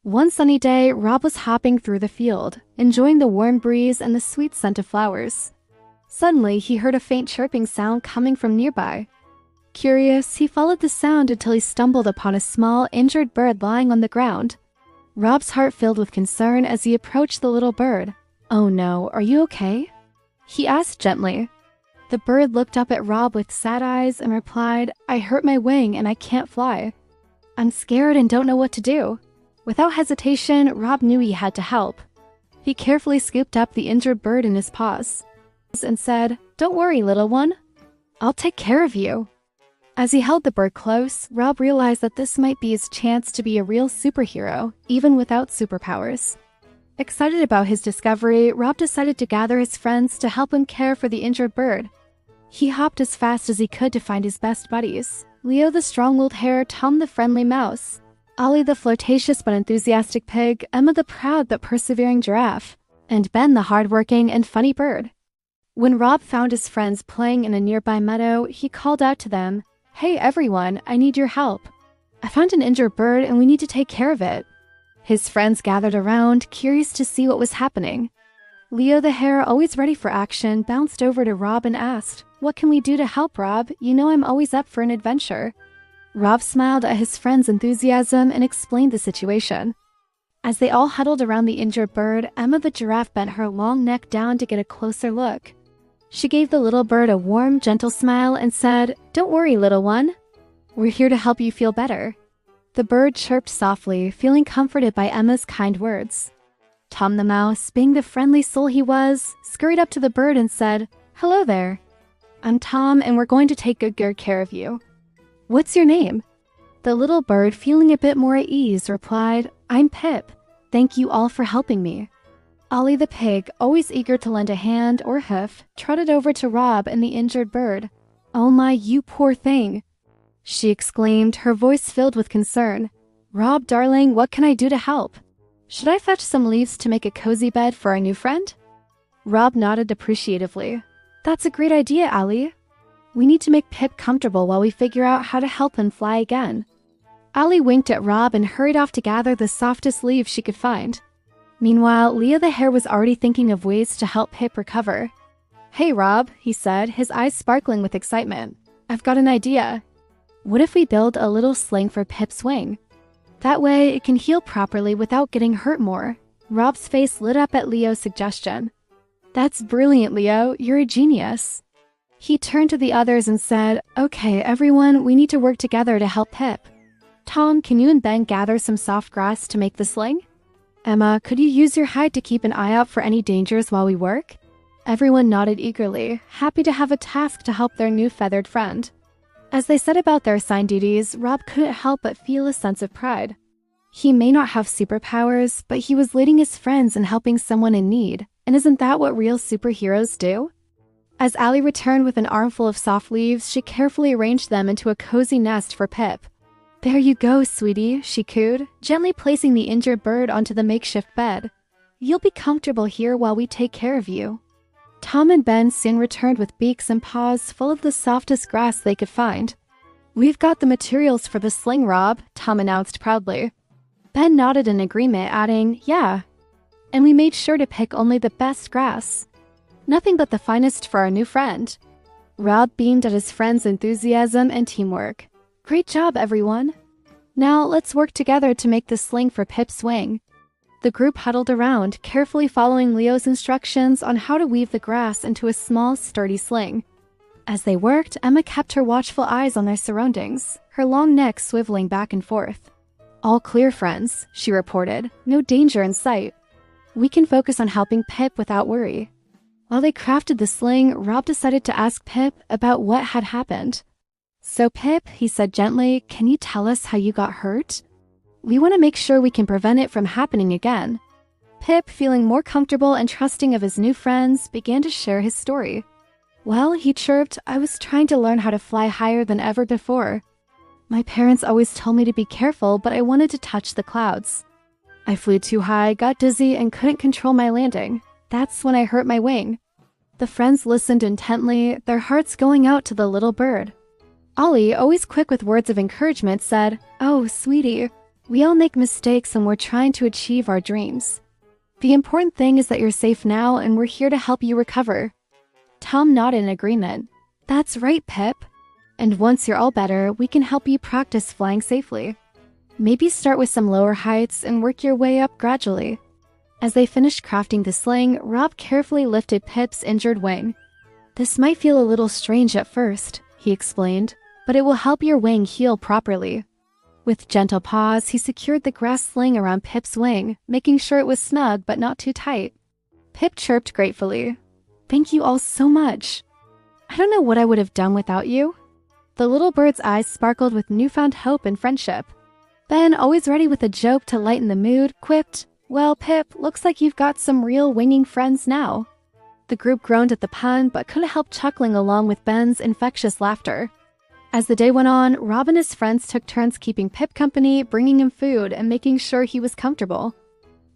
One sunny day, Rob was hopping through the field, enjoying the warm breeze and the sweet scent of flowers. Suddenly, he heard a faint chirping sound coming from nearby. Curious, he followed the sound until he stumbled upon a small, injured bird lying on the ground. Rob's heart filled with concern as he approached the little bird. "Oh no, are you okay?" he asked gently. The bird looked up at Rob with sad eyes and replied, "I hurt my wing and I can't fly. I'm scared and don't know what to do." Without hesitation, Rob knew he had to help. He carefully scooped up the injured bird in his paws and said, "Don't worry, little one. I'll take care of you." As he held the bird close, Rob realized that this might be his chance to be a real superhero, even without superpowers. Excited about his discovery, Rob decided to gather his friends to help him care for the injured bird. He hopped as fast as he could to find his best buddies: Leo the strong-willed hare, Tom the friendly mouse, Ollie the flirtatious but enthusiastic pig, Emma the proud but persevering giraffe, and Ben the hardworking and funny bird. When Rob found his friends playing in a nearby meadow, he called out to them, "Hey everyone, I need your help. I found an injured bird and we need to take care of it." His friends gathered around, curious to see what was happening. Leo the hare, always ready for action, bounced over to Rob and asked, "What can we do to help, Rob? You know I'm always up for an adventure." Rob smiled at his friend's enthusiasm and explained the situation. As they all huddled around the injured bird, Emma the giraffe bent her long neck down to get a closer look. She gave the little bird a warm, gentle smile and said, "Don't worry, little one. We're here to help you feel better." The bird chirped softly, feeling comforted by Emma's kind words. Tom the mouse, being the friendly soul he was, scurried up to the bird and said, "Hello there. I'm Tom and we're going to take good care of you. What's your name?" The little bird, feeling a bit more at ease, replied, "I'm Pip. Thank you all for helping me." Ollie the pig, always eager to lend a hand or hoof, trotted over to Rob and the injured bird. "Oh my, you poor thing," she exclaimed, her voice filled with concern. "Rob, darling, what can I do to help? Should I fetch some leaves to make a cozy bed for our new friend?" Rob nodded appreciatively. "That's a great idea, Ollie. We need to make Pip comfortable while we figure out how to help him fly again." Ollie winked at Rob and hurried off to gather the softest leaves she could find. Meanwhile, Leo the hare was already thinking of ways to help Pip recover. "Hey, Rob," he said, his eyes sparkling with excitement. "I've got an idea. What if we build a little sling for Pip's wing? That way, it can heal properly without getting hurt more." Rob's face lit up at Leo's suggestion. "That's brilliant, Leo. You're a genius." He turned to the others and said, "Okay, everyone, we need to work together to help Pip. Tom, can you and Ben gather some soft grass to make the sling? Emma, could you use your hide to keep an eye out for any dangers while we work?" Everyone nodded eagerly, happy to have a task to help their new feathered friend. As they set about their assigned duties, Rob couldn't help but feel a sense of pride. He may not have superpowers, but he was leading his friends and helping someone in need, and isn't that what real superheroes do? As Allie returned with an armful of soft leaves, she carefully arranged them into a cozy nest for Pip. "There you go, sweetie," she cooed, gently placing the injured bird onto the makeshift bed. "You'll be comfortable here while we take care of you." Tom and Ben soon returned with beaks and paws full of the softest grass they could find. "We've got the materials for the sling, Rob," Tom announced proudly. Ben nodded in agreement, adding, "Yeah. And we made sure to pick only the best grass. Nothing but the finest for our new friend." Rob beamed at his friend's enthusiasm and teamwork. "Great job, everyone. Now let's work together to make the sling for Pip's wing." The group huddled around, carefully following Leo's instructions on how to weave the grass into a small, sturdy sling. As they worked, Emma kept her watchful eyes on their surroundings, her long neck swiveling back and forth. "All clear, friends," she reported. "No danger in sight. We can focus on helping Pip without worry." While they crafted the sling, Rob decided to ask Pip about what had happened. "So Pip," he said gently, "can you tell us how you got hurt? We want to make sure we can prevent it from happening again." Pip, feeling more comfortable and trusting of his new friends, began to share his story. "Well," he chirped, "I was trying to learn how to fly higher than ever before. My parents always told me to be careful, but I wanted to touch the clouds. I flew too high, got dizzy, and couldn't control my landing. That's when I hurt my wing." The friends listened intently, their hearts going out to the little bird. Ollie, always quick with words of encouragement, said, "Oh, sweetie, We all make mistakes when we're trying to achieve our dreams. The important thing is that you're safe now and we're here to help you recover." Tom nodded in agreement. "That's right, Pip. And once you're all better, we can help you practice flying safely. Maybe start with some lower heights and work your way up gradually." As they finished crafting the sling, Rob carefully lifted Pip's injured wing. "This might feel a little strange at first," he explained, "but it will help your wing heal properly." With gentle paws, he secured the grass sling around Pip's wing, making sure it was snug but not too tight. Pip chirped gratefully. "Thank you all so much. I don't know what I would have done without you." The little bird's eyes sparkled with newfound hope and friendship. Ben, always ready with a joke to lighten the mood, quipped, "Well, Pip, looks like you've got some real winging friends now." The group groaned at the pun, but couldn't help chuckling along with Ben's infectious laughter. As the day went on, Rob and his friends took turns keeping Pip company, bringing him food, and making sure he was comfortable.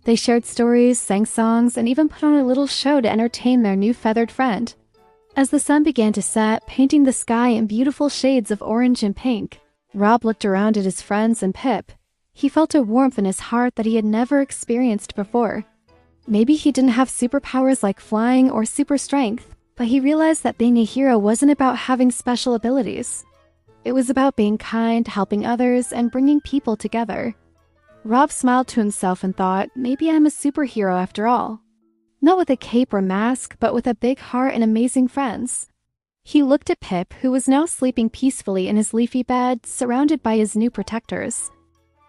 They shared stories, sang songs, and even put on a little show to entertain their new feathered friend. As the sun began to set, painting the sky in beautiful shades of orange and pink, Rob looked around at his friends and Pip. He felt a warmth in his heart that he had never experienced before. Maybe he didn't have superpowers like flying or super strength, but he realized that being a hero wasn't about having special abilities. It was about being kind, helping others, and bringing people together. Rob smiled to himself and thought, maybe I'm a superhero after all. Not with a cape or mask, but with a big heart and amazing friends. He looked at Pip, who was now sleeping peacefully in his leafy bed, surrounded by his new protectors.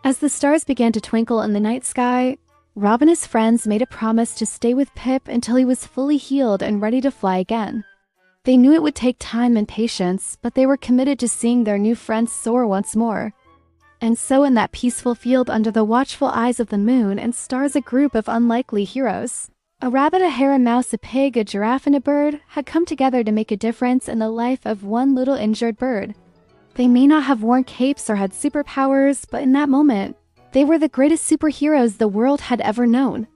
As the stars began to twinkle in the night sky, Rob and his friends made a promise to stay with Pip until he was fully healed and ready to fly again. They knew it would take time and patience, but they were committed to seeing their new friends soar once more. And so in that peaceful field under the watchful eyes of the moon and stars, a group of unlikely heroes. A rabbit, a hare, a mouse, a pig, a giraffe, and a bird had come together to make a difference in the life of one little injured bird. They may not have worn capes or had superpowers, but in that moment, they were the greatest superheroes the world had ever known.